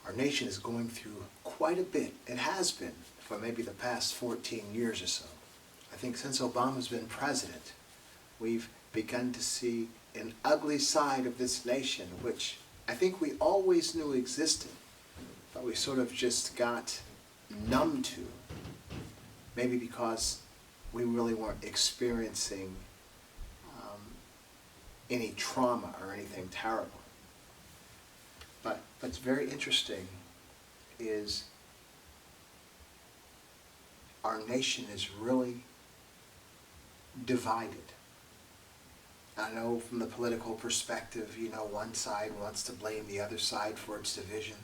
our nation is going through quite a bit. It has been for maybe the past 14 years or so. I think since Obama's been president, we've begun to see an ugly side of this nation, which I think we always knew existed, but we sort of just got numb to. Maybe because we really weren't experiencing any trauma or anything terrible. But what's very interesting is our nation is really divided. I know from the political perspective, one side wants to blame the other side for its division.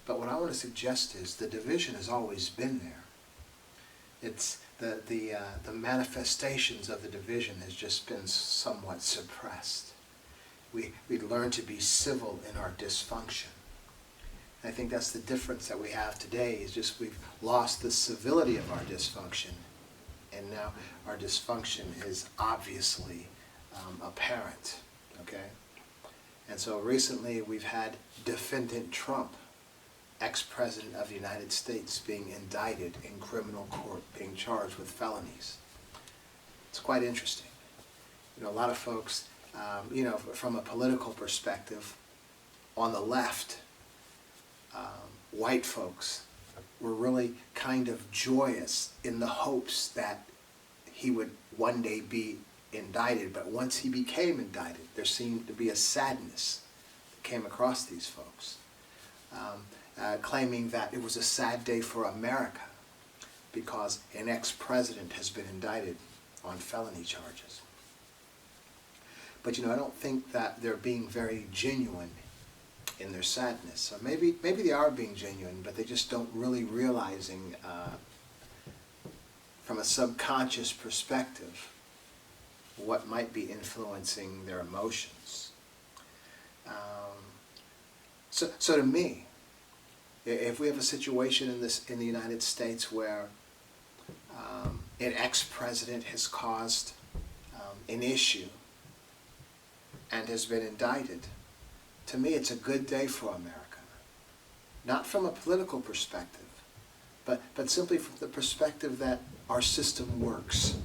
But what I want to suggest is the division has always been there. It's the manifestations of the division has just been somewhat suppressed. We learn to be civil in our dysfunction. And I think that's the difference that we have today, is just we've lost the civility of our dysfunction, and now our dysfunction is obviously apparent, okay? And so recently we've had Defendant Trump, ex-president of the United States, being indicted in criminal court, being charged with felonies. It's quite interesting. A lot of folks, from a political perspective, on the left, white folks were really kind of joyous in the hopes that he would one day be indicted. But once he became indicted, there seemed to be a sadness that came across these folks. Claiming that it was a sad day for America because an ex-president has been indicted on felony charges. But I don't think that they're being very genuine in their sadness. So maybe they are being genuine, but they just don't really realizing from a subconscious perspective what might be influencing their emotions. So to me, if we have a situation in the United States where an ex-president has caused an issue and has been indicted, to me it's a good day for America. Not from a political perspective, but simply from the perspective that our system works.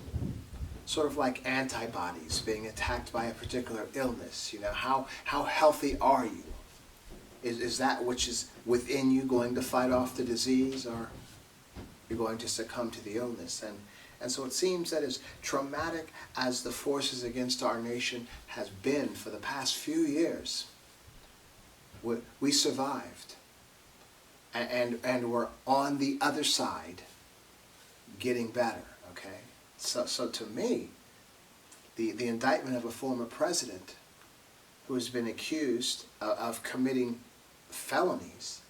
Sort of like antibodies being attacked by a particular illness. How healthy are you? Is that which is within you going to fight off the disease, or you're going to succumb to the illness? And so it seems that as traumatic as the forces against our nation has been for the past few years, we survived. And we're on the other side getting better, okay? So to me, the indictment of a former president who has been accused of committing felonies,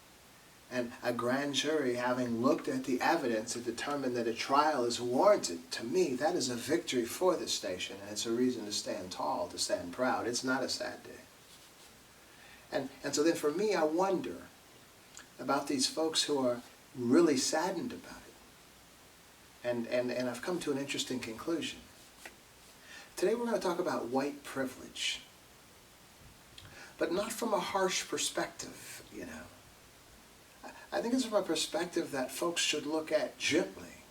and a grand jury having looked at the evidence and determined that a trial is warranted, to me, that is a victory for this nation, and it's a reason to stand tall, to stand proud. It's not a sad day. And so then for me, I wonder about these folks who are really saddened about it. And I've come to an interesting conclusion. Today we're going to talk about white privilege, but not from a harsh perspective, I think it's from a perspective that folks should look at gently.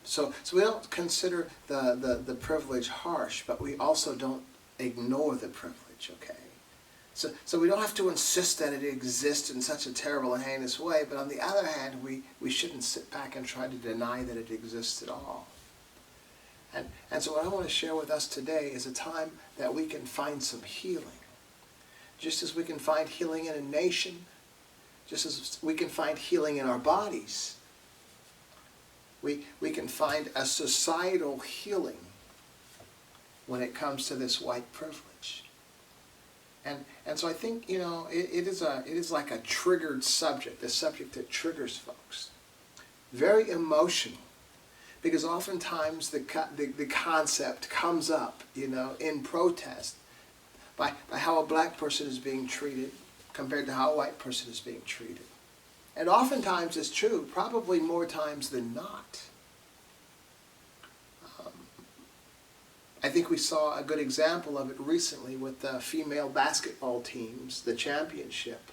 So we don't consider the privilege harsh, but we also don't ignore the privilege, okay? So we don't have to insist that it exists in such a terrible and heinous way, but on the other hand, we shouldn't sit back and try to deny that it exists at all. And so what I want to share with us today is a time that we can find some healing. Just as we can find healing in a nation, just as we can find healing in our bodies, we can find a societal healing when it comes to this white privilege. And so I think, it is like a triggered subject, a subject that triggers folks. Very emotional. Because oftentimes the concept comes up, in protest by how a black person is being treated compared to how a white person is being treated. And oftentimes it's true, probably more times than not. I think we saw a good example of it recently with the female basketball teams, the championship.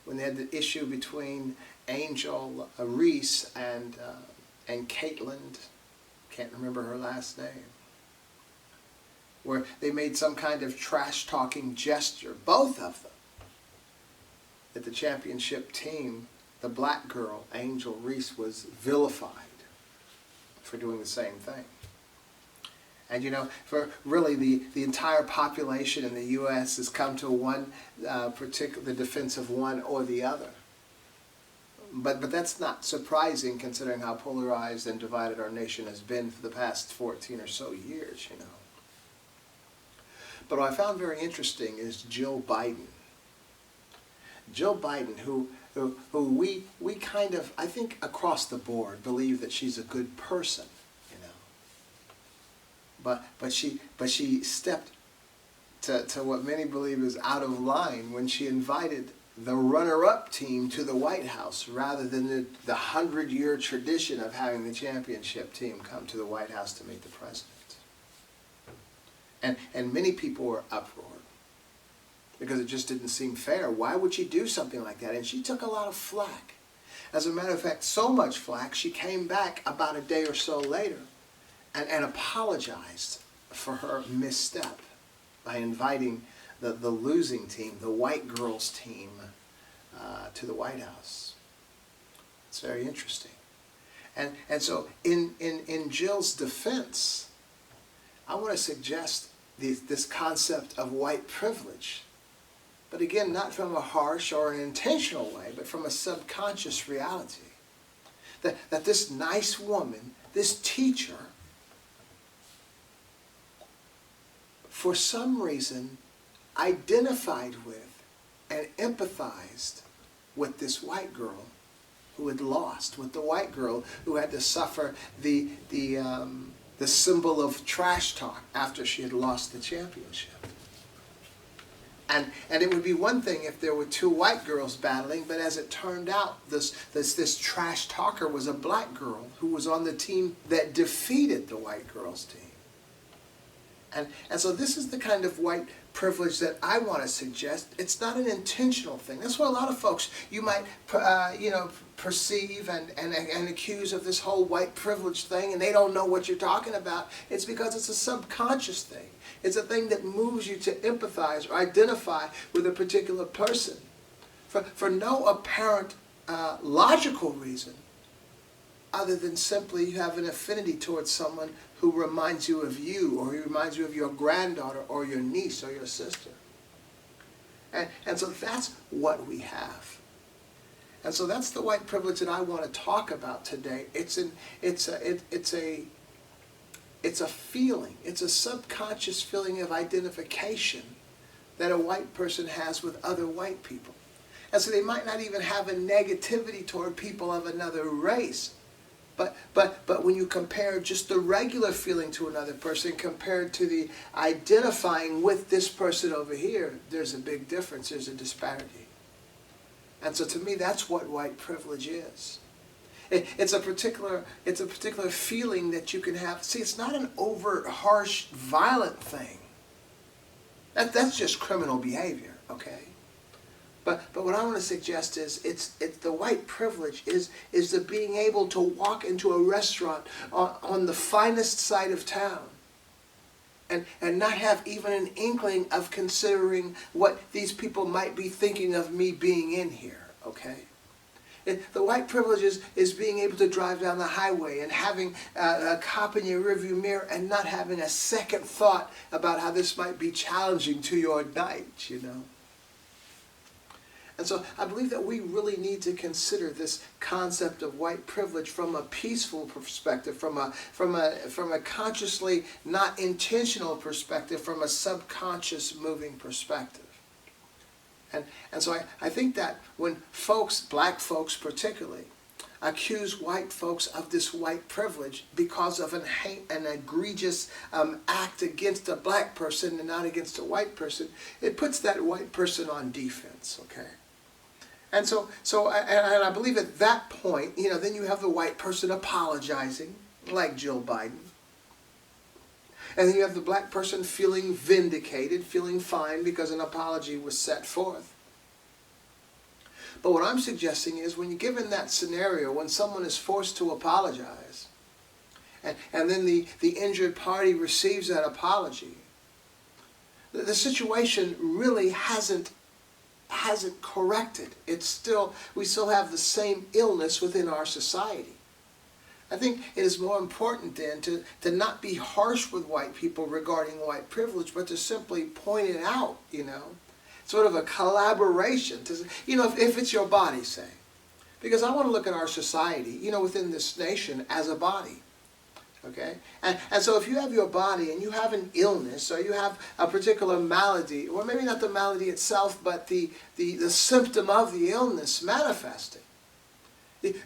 when they had the issue between Angel Reese and Caitlin, can't remember her last name, where they made some kind of trash-talking gesture, both of them, that the championship team, the black girl, Angel Reese, was vilified for doing the same thing. And you know, for really the entire population in the U.S. has come to one particular defense of one or the other. But that's not surprising considering how polarized and divided our nation has been for the past 14 or so years, you know. But what I found very interesting is Jill Biden. Jill Biden, who we kind of, I think across the board, believe that she's a good person, you know. But she stepped to what many believe is out of line when she invited the runner-up team to the White House rather than the 100-year tradition of having the championship team come to the White House to meet the president. And many people were uproared because it just didn't seem fair. Why would she do something like that? And she took a lot of flack. As a matter of fact, so much flack, she came back about a day or so later and apologized for her misstep by inviting the losing team, the white girls team, to the White House. It's very interesting. And so in Jill's defense, I want to suggest this concept of white privilege. But again, not from a harsh or an intentional way, but from a subconscious reality. That this nice woman, this teacher, for some reason identified with and empathized with this white girl who had lost, with the white girl who had to suffer the symbol of trash talk after she had lost the championship. And it would be one thing if there were two white girls battling, but as it turned out, this trash talker was a black girl who was on the team that defeated the white girls team. And so this is the kind of white privilege that I want to suggest. It's not an intentional thing. That's what a lot of folks you might perceive and accuse of this whole white privilege thing, and they don't know what you're talking about. It's because it's a subconscious thing. It's a thing that moves you to empathize or identify with a particular person for no apparent logical reason other than simply you have an affinity towards someone who reminds you of you, or who reminds you of your granddaughter or your niece or your sister. And so that's what we have. And so that's the white privilege that I want to talk about today. It's a feeling. It's a subconscious feeling of identification that a white person has with other white people. And so they might not even have a negativity toward people of another race. But when you compare just the regular feeling to another person compared to the identifying with this person over here, there's a big difference. There's a disparity. And so to me, that's what white privilege is. It's a particular feeling that you can have. See, it's not an overt, harsh, violent thing. That's just criminal behavior, okay? But what I want to suggest is it's the white privilege is the being able to walk into a restaurant on the finest side of town and not have even an inkling of considering what these people might be thinking of me being in here, okay? The white privilege is being able to drive down the highway and having a cop in your rearview mirror and not having a second thought about how this might be challenging to your night, you know? And so I believe that we really need to consider this concept of white privilege from a peaceful perspective, from a consciously not intentional perspective, from a subconscious moving perspective. And so I think that when folks, black folks particularly, accuse white folks of this white privilege because of an egregious act against a black person and not against a white person, it puts that white person on defense, okay? And so I believe at that point, you know, then you have the white person apologizing, like Jill Biden. And then you have the black person feeling vindicated, feeling fine because an apology was set forth. But what I'm suggesting is when you're given that scenario, when someone is forced to apologize, and then the injured party receives that apology, the situation really hasn't corrected. We still have the same illness within our society. I think it is more important then to not be harsh with white people regarding white privilege, but to simply point it out, sort of a collaboration. If it's your body, say. Because I want to look at our society, within this nation as a body. Okay? And so if you have your body and you have an illness or you have a particular malady, or maybe not the malady itself, but the symptom of the illness manifesting,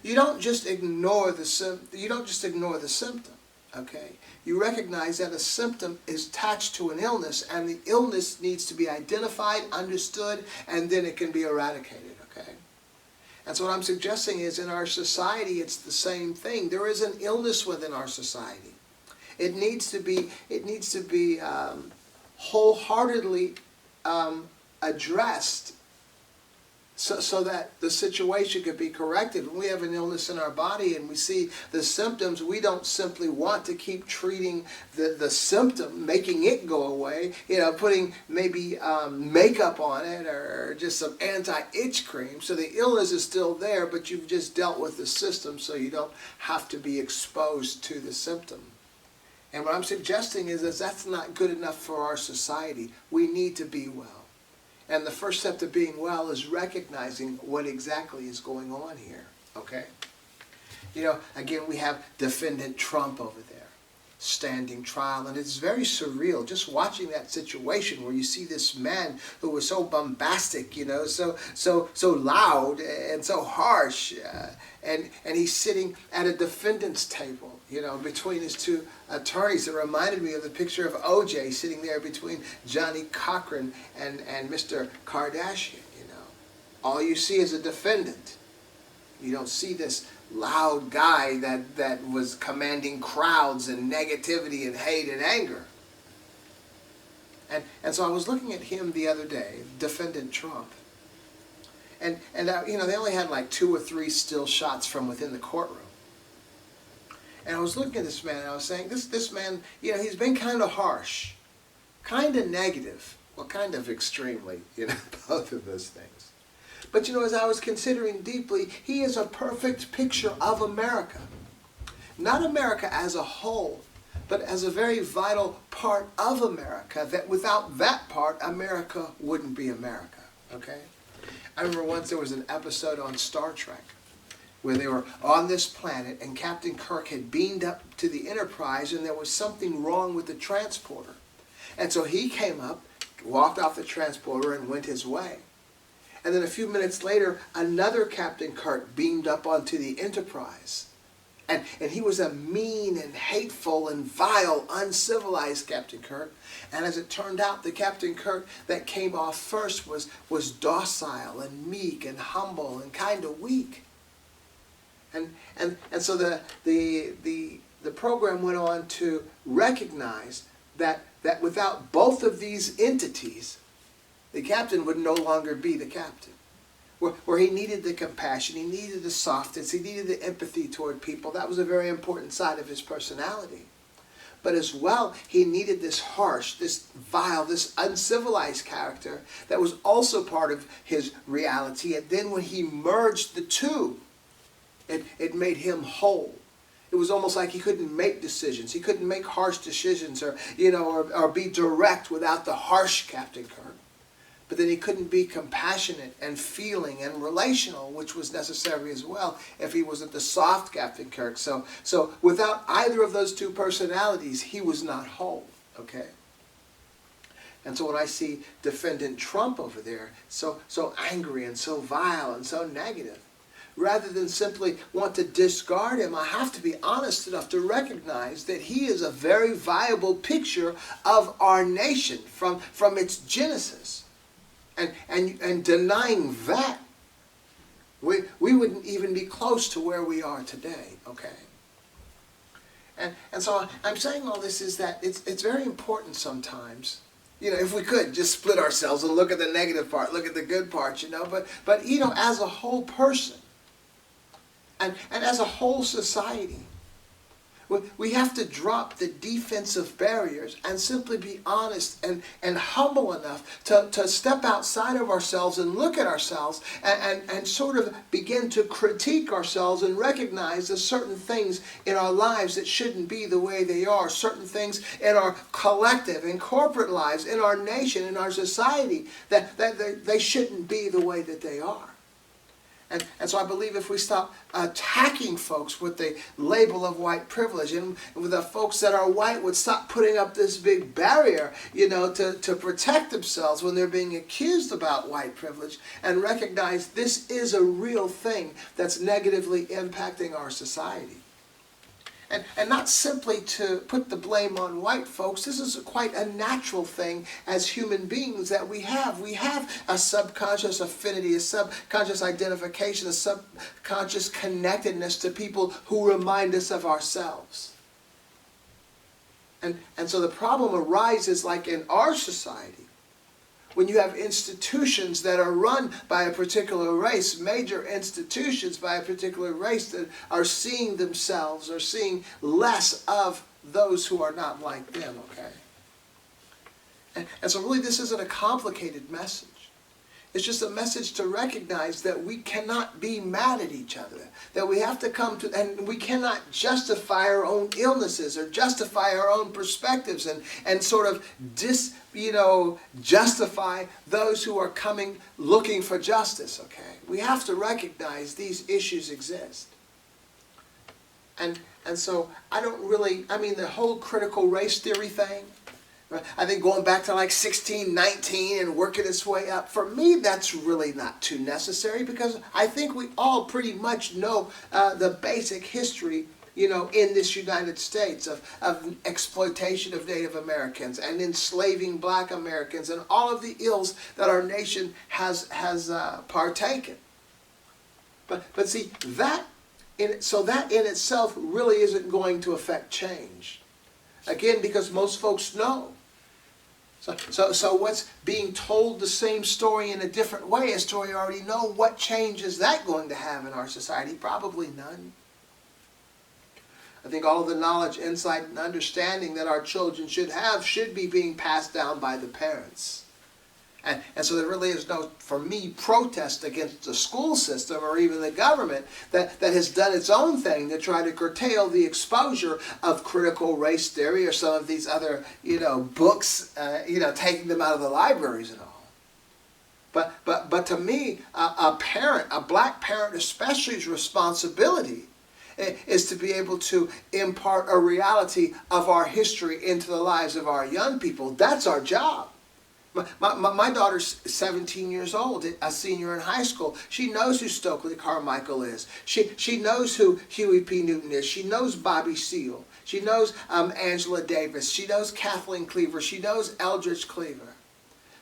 you don't just ignore the symptom. Okay? You recognize that a symptom is attached to an illness, and the illness needs to be identified, understood, and then it can be eradicated. Okay? And so what I'm suggesting is in our society, it's the same thing. There is an illness within our society. It needs to be wholeheartedly addressed so that the situation could be corrected. When we have an illness in our body and we see the symptoms, we don't simply want to keep treating the symptom, making it go away, putting maybe makeup on it or just some anti-itch cream. So the illness is still there, but you've just dealt with the system so you don't have to be exposed to the symptom. And what I'm suggesting is that that's not good enough for our society. We need to be well. And the first step to being well is recognizing what exactly is going on here, okay? Again, we have Defendant Trump over there, standing trial, and it's very surreal just watching that situation where you see this man who was so bombastic, so loud and so harsh, and he's sitting at a defendant's table, between his two attorneys. It reminded me of the picture of O.J. sitting there between Johnny Cochran and Mr. Kardashian, All you see is a defendant. You don't see this loud guy that was commanding crowds and negativity and hate and anger. And so I was looking at him the other day, Defendant Trump. And they only had like 2 or 3 still shots from within the courtroom. And I was looking at this man and I was saying, this man, he's been kind of harsh, kind of negative, well, kind of extremely, both of those things. But as I was considering deeply, he is a perfect picture of America. Not America as a whole, but as a very vital part of America, that without that part, America wouldn't be America, okay? I remember once there was an episode on Star Trek where they were on this planet and Captain Kirk had beamed up to the Enterprise and there was something wrong with the transporter. And so he came up, walked off the transporter and went his way. And then a few minutes later, another Captain Kirk beamed up onto the Enterprise. And he was a mean and hateful and vile, uncivilized Captain Kirk. And as it turned out, the Captain Kirk that came off first was docile and meek and humble and kind of weak. And so the program went on to recognize that without both of these entities, the captain would no longer be the captain. Where he needed the compassion, he needed the softness, he needed the empathy toward people. That was a very important side of his personality. But as well, he needed this harsh, this vile, this uncivilized character that was also part of his reality. And then when he merged the two, it made him whole. It was almost like he couldn't make decisions. He couldn't make harsh decisions or be direct without the harsh Captain Kirk. But then he couldn't be compassionate and feeling and relational, which was necessary as well if he wasn't the soft Captain Kirk. So without either of those two personalities, he was not whole, okay? And so when I see Defendant Trump over there, so angry and so vile and so negative, rather than simply want to discard him, I have to be honest enough to recognize that he is a very viable picture of our nation from its genesis. And denying that, we wouldn't even be close to where we are today, okay? And so I'm saying all this is that it's very important sometimes if we could just split ourselves and look at the negative part, look at the good part, but as a whole person and as a whole society, we have to drop the defensive barriers and simply be honest and humble enough to step outside of ourselves and look at ourselves and sort of begin to critique ourselves and recognize there's certain things in our lives that shouldn't be the way they are, certain things in our collective and corporate lives, in our nation, in our society, that they shouldn't be the way that they are. And so I believe if we stop attacking folks with the label of white privilege, and with the folks that are white would stop putting up this big barrier, to protect themselves when they're being accused about white privilege, and recognize this is a real thing that's negatively impacting our society. And not simply to put the blame on white folks. This is quite a natural thing as human beings that we have. We have a subconscious affinity, a subconscious identification, a subconscious connectedness to people who remind us of ourselves. And so the problem arises like in our society, when you have institutions that are run by a particular race, major institutions by a particular race that are seeing themselves or seeing less of those who are not like them, okay? And so really this isn't a complicated message. It's just a message to recognize that we cannot be mad at each other, that we have to come to, and we cannot justify our own illnesses or justify our own perspectives and sort of justify those who are coming looking for justice, okay? We have to recognize these issues exist. And so the whole critical race theory thing, I think going back to like 1619 and working its way up, for me that's really not too necessary, because I think we all pretty much know the basic history in this United States of exploitation of Native Americans and enslaving black Americans and all of the ills that our nation has partaken. But see, that in itself really isn't going to affect change. Again, because most folks know. So what's being told the same story in a different way, a story you already know, what change is that going to have in our society? Probably none. I think all of the knowledge, insight, and understanding that our children should have should be being passed down by the parents. And so there really is no, for me, protest against the school system or even the government that has done its own thing to try to curtail the exposure of critical race theory or some of these other, books, taking them out of the libraries and all. But to me, a parent, a black parent especially's responsibility is to be able to impart a reality of our history into the lives of our young people. That's our job. My daughter's 17 years old, a senior in high school. She knows who Stokely Carmichael is. She knows who Huey P. Newton is. She knows Bobby Seale. She knows Angela Davis. She knows Kathleen Cleaver. She knows Eldridge Cleaver.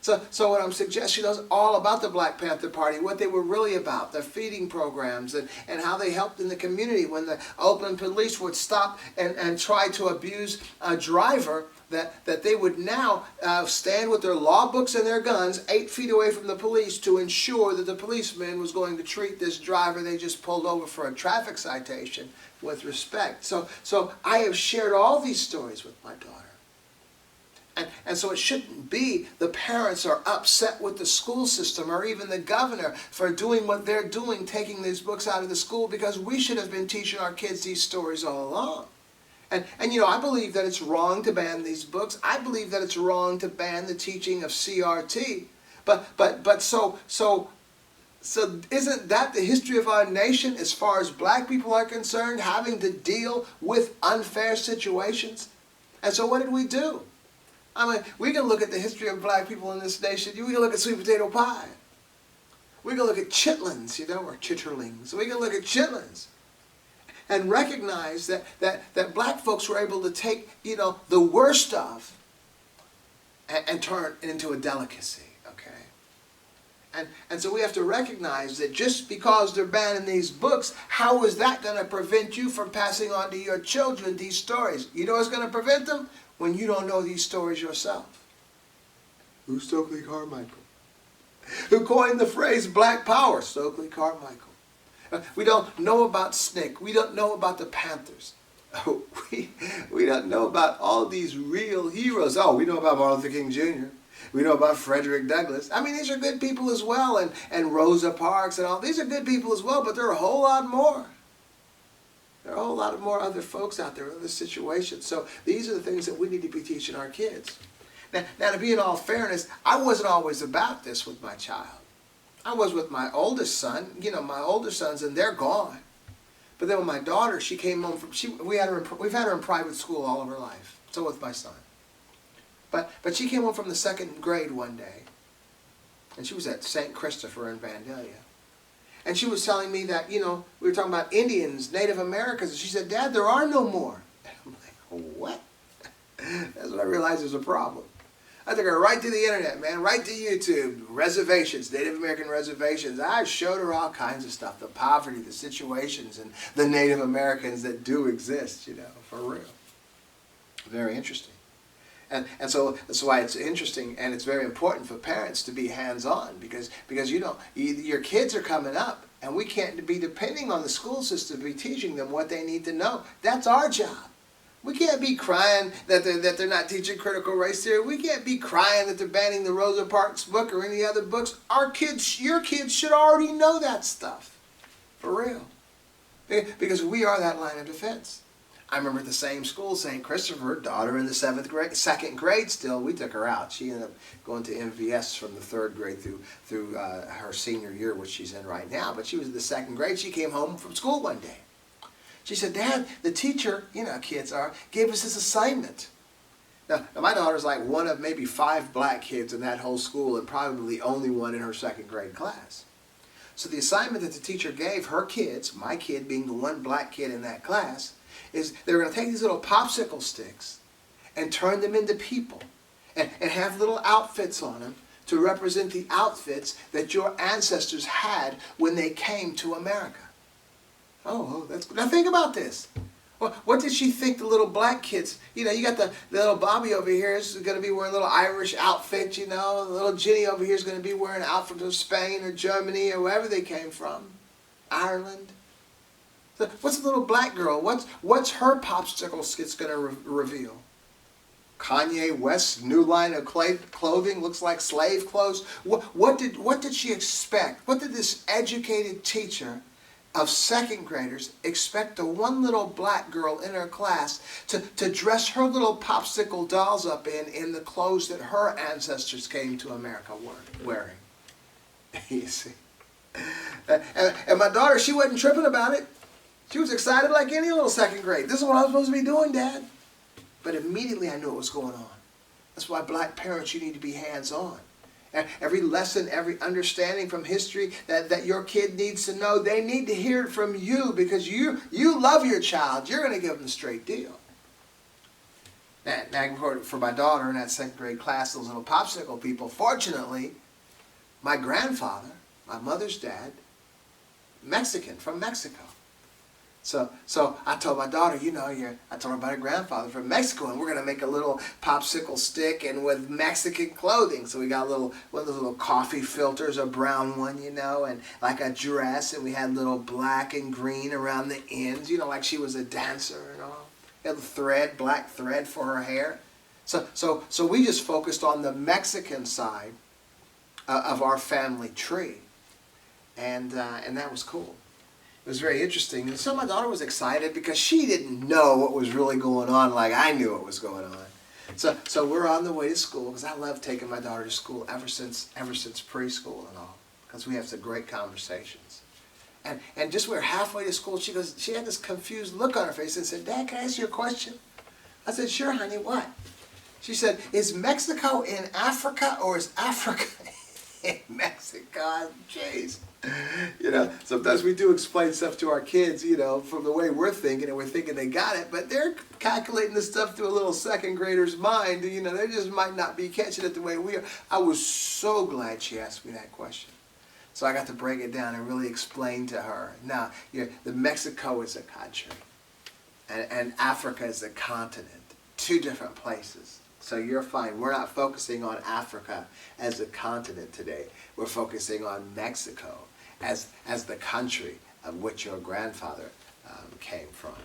So what I'm suggesting, she knows all about the Black Panther Party, what they were really about, their feeding programs, and how they helped in the community when the Oakland police would stop and try to abuse a driver, that they would now stand with their law books and their guns 8 feet away from the police to ensure that the policeman was going to treat this driver they just pulled over for a traffic citation with respect. So I have shared all these stories with my daughter. And so it shouldn't be the parents are upset with the school system or even the governor for doing what they're doing, taking these books out of the school, because we should have been teaching our kids these stories all along. And I believe that it's wrong to ban these books. I believe that it's wrong to ban the teaching of CRT. But so isn't that the history of our nation as far as black people are concerned, having to deal with unfair situations? And so what did we do? We can look at the history of black people in this nation. We can look at sweet potato pie. We can look at chitlins, or chitterlings. We can look at chitlins and recognize that black folks were able to take, the worst of and turn it into a delicacy, okay? And so we have to recognize that just because they're banning these books, how is that going to prevent you from passing on to your children these stories? You know what's going to prevent them? When you don't know these stories yourself. Who's Stokely Carmichael? Who coined the phrase Black Power? Stokely Carmichael. We don't know about SNCC. We don't know about the Panthers. We don't know about all these real heroes. Oh, we know about Martin Luther King Jr. We know about Frederick Douglass. I mean, these are good people as well, and Rosa Parks and all. These are good people as well, but there are a whole lot more. There are a whole lot more other folks out there, other situations. So these are the things that we need to be teaching our kids. Now, to be in all fairness, I wasn't always about this with my child. I was with my oldest son. You know, my older sons, and they're gone. But then with my daughter, she came home from, we've had her in private school all of her life. So with my son. But she came home from the second grade one day. And she was at St. Christopher in Vandalia. And she was telling me that, you know, we were talking about Indians, Native Americans. And she said, Dad, there are no more. And I'm like, what? That's when I realized there's a problem. I took her right to the internet, man, right to YouTube. Reservations, Native American reservations. I showed her all kinds of stuff. The poverty, the situations, and the Native Americans that do exist, you know, for real. Very interesting. And so that's why it's interesting, and it's very important for parents to be hands-on, because you know, your kids are coming up, and we can't be depending on the school system to be teaching them what they need to know. That's our job. We can't be crying that they're not teaching critical race theory. We can't be crying that they're banning the Rosa Parks book or any other books. Our kids, your kids should already know that stuff. For real. Because we are that line of defense. I remember at the same school, St. Christopher, daughter in the second grade still, we took her out. She ended up going to MVS from the third grade through her senior year, which she's in right now. But she was in the second grade. She came home from school one day. She said, Dad, the teacher, you know how kids are, gave us this assignment. Now, my daughter's like one of maybe 5 black kids in that whole school, and probably the only one in her second grade class. So the assignment that the teacher gave her kids, my kid being the one black kid in that class, is they're going to take these little popsicle sticks and turn them into people and have little outfits on them to represent the outfits that your ancestors had when they came to America. Oh, that's good. Now think about this. Well, what did she think the little black kids, you know, you got the little Bobby over here is going to be wearing a little Irish outfit, you know. The little Ginny over here is going to be wearing an outfit from Spain or Germany or wherever they came from. Ireland. So what's the little black girl? What's her popsicle skits going to reveal? Kanye West's new line of clothing looks like slave clothes. What did she expect? What did this educated teacher of second graders expect the one little black girl in her class to dress her little popsicle dolls up in the clothes that her ancestors came to America wearing? You see? And my daughter, she wasn't tripping about it. She was excited like any little second grade. This is what I was supposed to be doing, Dad. But immediately I knew what was going on. That's why black parents, you need to be hands-on. Every lesson, every understanding from history that your kid needs to know, they need to hear it from you, because you love your child. You're going to give them the straight deal. Now for my daughter in that second grade class, those little popsicle people, fortunately, my grandfather, my mother's dad, Mexican, from Mexico. So I told my daughter, you know, I told her about her grandfather from Mexico, and we're going to make a little popsicle stick and with Mexican clothing. So we got one of those little coffee filters, a brown one, you know, and like a dress, and we had little black and green around the ends, you know, like she was a dancer and all. We had thread, black thread for her hair. So we just focused on the Mexican side of our family tree, and that was cool. It was very interesting. And so my daughter was excited because she didn't know what was really going on like I knew what was going on. So we're on the way to school, because I love taking my daughter to school ever since preschool and all, because we have some great conversations. And just we're halfway to school, she had this confused look on her face and said, Dad, can I ask you a question? I said, sure, honey, what? She said, is Mexico in Africa, or is Africa in Mexico? Jeez. You know, sometimes we do explain stuff to our kids, you know, from the way we're thinking, and we're thinking they got it, but they're calculating this stuff through a little second grader's mind. You know, they just might not be catching it the way we are. I was so glad she asked me that question. So I got to break it down and really explain to her. Now, the Mexico is a country, and Africa is a continent, 2 different places. So you're fine. We're not focusing on Africa as a continent today. We're focusing on Mexico as the country of which your grandfather came from.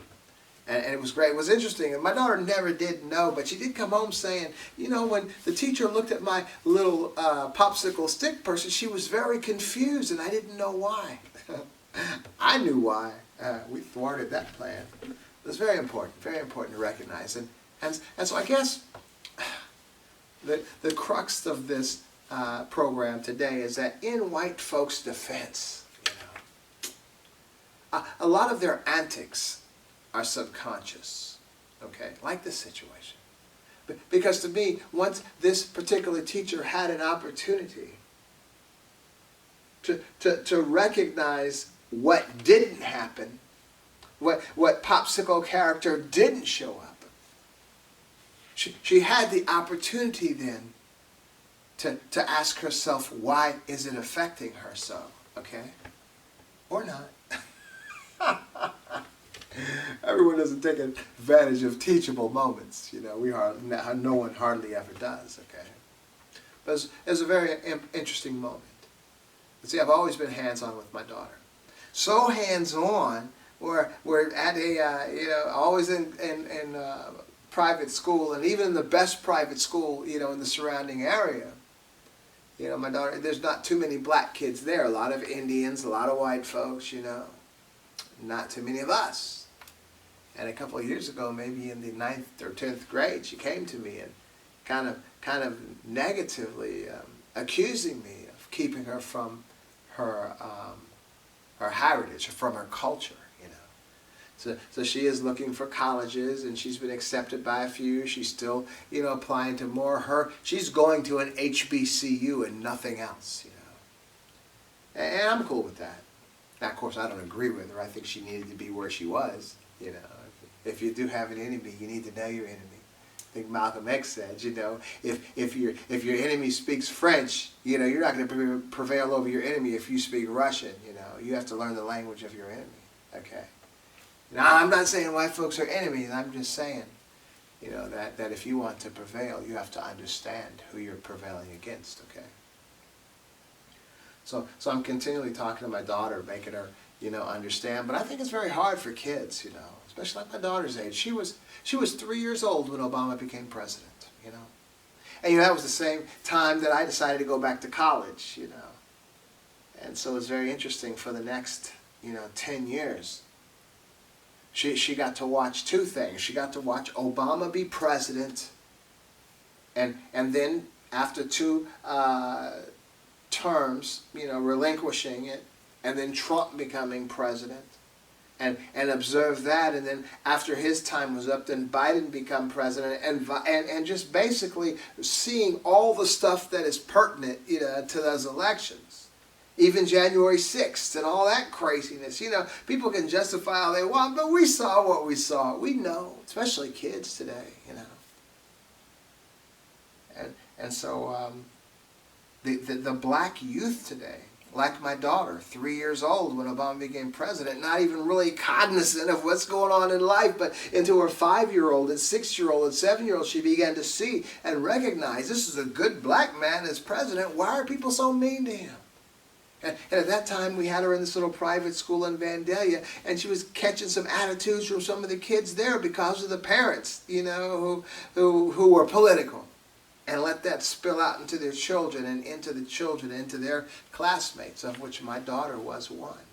And it was great. It was interesting. And my daughter never did know, but she did come home saying, you know, when the teacher looked at my little popsicle stick person, she was very confused, and I didn't know why. I knew why. We thwarted that plan. It was very important to recognize. And so I guess the crux of this program today is that in white folks' defense, you know, a lot of their antics are subconscious, okay, like this situation. Because to me, once this particular teacher had an opportunity to recognize what didn't happen, what popsicle character didn't show up, she had the opportunity then to ask herself, why is it affecting her so, okay? Or not. Everyone doesn't take advantage of teachable moments. You know, no one hardly ever does, okay? But it was a very interesting moment. But see, I've always been hands-on with my daughter. So hands-on, we're at a, you know, always in private school, and even in the best private school, you know, in the surrounding area. You know, my daughter, there's not too many black kids there. A lot of Indians, a lot of white folks, you know. Not too many of us. And a couple of years ago, maybe in the 9th or 10th grade, she came to me and kind of negatively accusing me of keeping her from her heritage, from her culture, you know. So she is looking for colleges, and she's been accepted by a few. She's still, you know, applying to more. She's going to an HBCU and nothing else, you know. And I'm cool with that. Now, of course, I don't agree with her. I think she needed to be where she was, you know. If you do have an enemy, you need to know your enemy. I think Malcolm X said, you know, if your enemy speaks French, you know, you're not going to prevail over your enemy if you speak Russian, you know. You have to learn the language of your enemy, okay? Now, I'm not saying white folks are enemies. I'm just saying, you know, that if you want to prevail, you have to understand who you're prevailing against, okay? So I'm continually talking to my daughter, making her, you know, understand. But I think it's very hard for kids, you know, especially like my daughter's age. She was 3 years old when Obama became president, you know. And, you know, that was the same time that I decided to go back to college, you know. And so it was very interesting for the next, you know, 10 years. She got to watch two things. She got to watch Obama be president, and then after two terms, you know, relinquishing it, and then Trump becoming president, and observe that, and then after his time was up, then Biden become president, and just basically seeing all the stuff that is pertinent, you know, to those elections, even January 6th and all that craziness. You know, people can justify all they want, but we saw what we saw. We know, especially kids today, you know, and so. The black youth today, like my daughter, 3 years old when Obama became president, not even really cognizant of what's going on in life, but into her 5-year-old and 6-year-old and 7-year-old, she began to see and recognize this is a good black man as president. Why are people so mean to him? And at that time, we had her in this little private school in Vandalia, and she was catching some attitudes from some of the kids there because of the parents, you know, who were political. And let that spill out into their children and into the children, into their classmates, of which my daughter was one.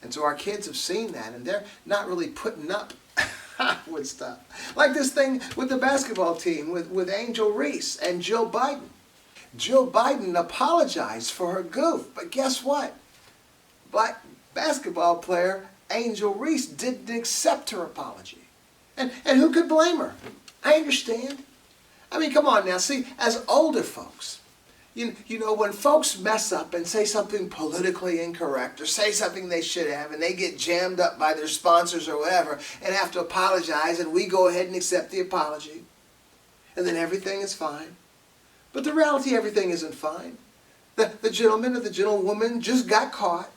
And so our kids have seen that, and they're not really putting up with stuff. Like this thing with the basketball team with Angel Reese and Jill Biden. Jill Biden apologized for her goof, but guess what? Black basketball player Angel Reese didn't accept her apology. And who could blame her? I understand. I mean, come on now. See, as older folks, you know, when folks mess up and say something politically incorrect or say something they should have, and they get jammed up by their sponsors or whatever and have to apologize, and we go ahead and accept the apology, and then everything is fine. But the reality, everything isn't fine. The gentleman or the gentlewoman just got caught,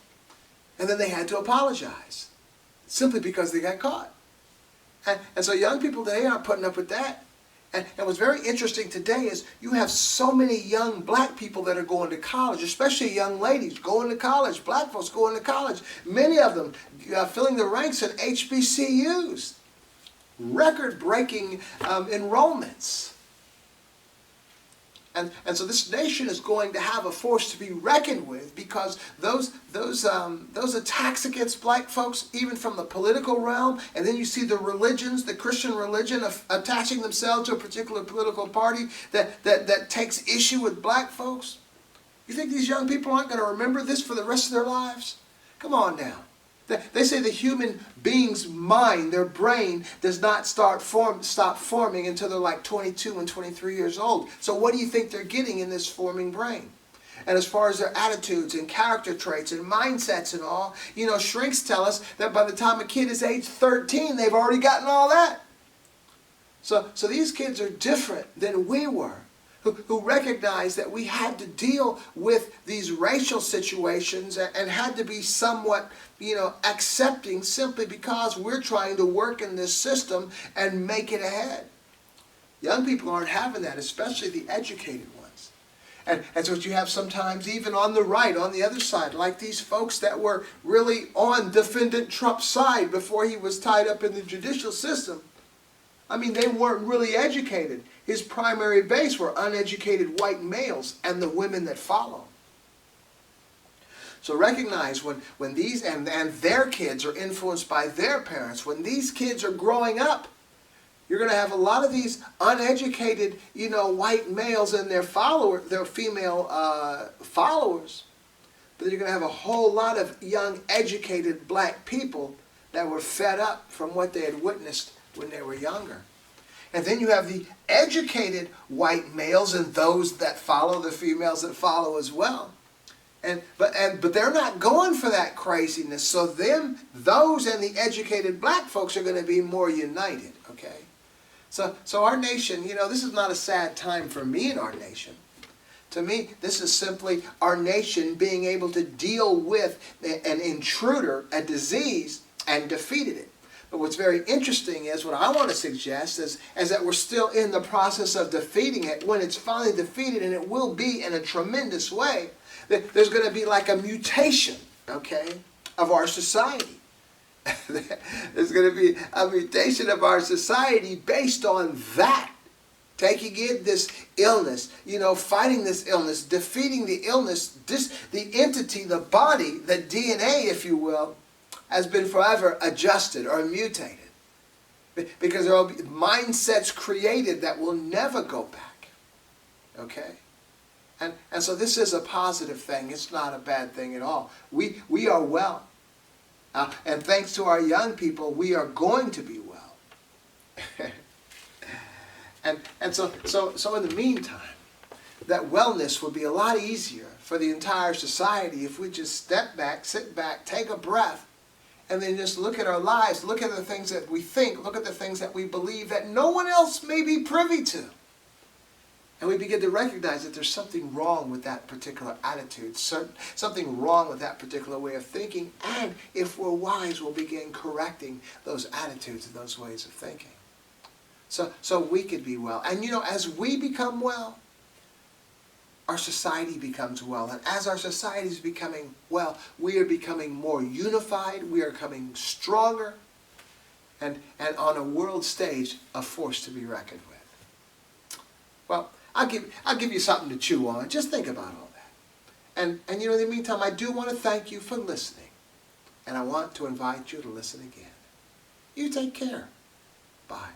and then they had to apologize simply because they got caught. And so young people today aren't putting up with that. And what's very interesting today is you have so many young black people that are going to college, especially young ladies going to college, black folks going to college. Many of them filling the ranks at HBCUs. Record-breaking enrollments. And so this nation is going to have a force to be reckoned with, because those attacks against black folks, even from the political realm, and then you see the religions, the Christian religion, attaching themselves to a particular political party that takes issue with black folks. You think these young people aren't going to remember this for the rest of their lives? Come on now. They say the human being's mind, their brain, does not stop forming until they're like 22 and 23 years old. So what do you think they're getting in this forming brain? And as far as their attitudes and character traits and mindsets and all, shrinks tell us that by the time a kid is age 13, they've already gotten all that. So these kids are different than we were, who recognized that we had to deal with these racial situations and had to be somewhat, accepting, simply because we're trying to work in this system and make it ahead. Young people aren't having that, especially the educated ones. And so what you have sometimes even on the right, on the other side, like these folks that were really on defendant Trump's side before he was tied up in the judicial system. I mean, they weren't really educated. His primary base were uneducated white males and the women that follow. So recognize when these, and their kids are influenced by their parents, when these kids are growing up, you're going to have a lot of these uneducated, white males and their female followers. But you're going to have a whole lot of young, educated black people that were fed up from what they had witnessed when they were younger. And then you have the educated white males and those that follow, the females that follow as well. But they're not going for that craziness. So those and the educated black folks are going to be more united. Okay. So our nation, this is not a sad time for me in our nation. To me, this is simply our nation being able to deal with an intruder, a disease, and defeated it. But what's very interesting is, what I want to suggest is that we're still in the process of defeating it. When it's finally defeated, and it will be in a tremendous way, that there's going to be like a mutation, okay, of our society. There's going to be a mutation of our society based on that. Taking in this illness, fighting this illness, defeating the illness, the entity, the body, the DNA, if you will, has been forever adjusted or mutated. Because there will be mindsets created that will never go back. Okay? And so this is a positive thing. It's not a bad thing at all. We are well. And thanks to our young people, we are going to be well. and so in the meantime, that wellness would be a lot easier for the entire society if we just step back, sit back, take a breath, and then just look at our lives, look at the things that we think, look at the things that we believe that no one else may be privy to. And we begin to recognize that there's something wrong with that particular attitude, something wrong with that particular way of thinking, and if we're wise, we'll begin correcting those attitudes and those ways of thinking. So we could be well. And as we become well, our society becomes well. And as our society is becoming well, we are becoming more unified, we are becoming stronger, and on a world stage, a force to be reckoned with. Well, I'll give you something to chew on. Just think about all that. And in the meantime, I do want to thank you for listening. And I want to invite you to listen again. You take care. Bye.